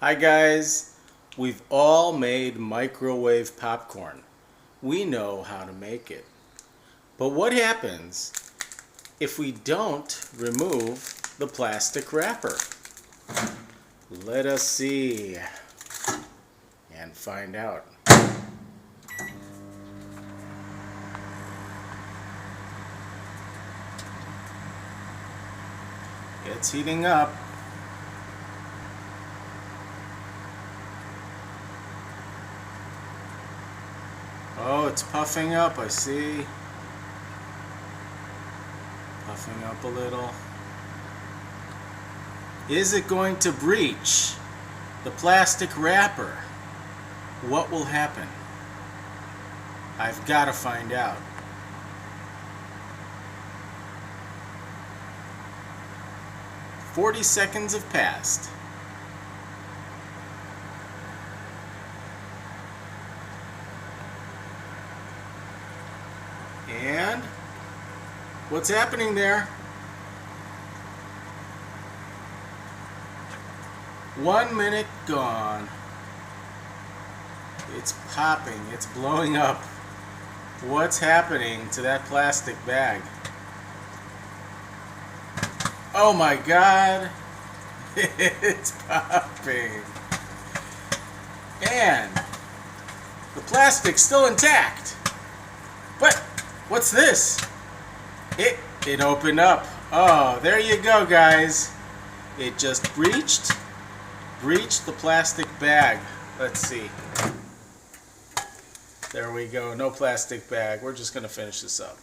Hi guys, we've all made microwave popcorn. We know how to make it. But what happens if we don't remove the plastic wrapper? Let us see and find out. It's heating up. Oh, it's puffing up, I see. Puffing up a little. Is it going to breach the plastic wrapper? What will happen? I've got to find out. "40 seconds have passed. And what's happening there? 1 minute gone. It's popping, it's blowing up. What's happening to that plastic bag? Oh my God, it's popping. And the plastic's still intact. But what's this? It opened up. Oh, there you go, guys. It just breached the plastic bag. Let's see. There we go. No plastic bag. We're just going to finish this up.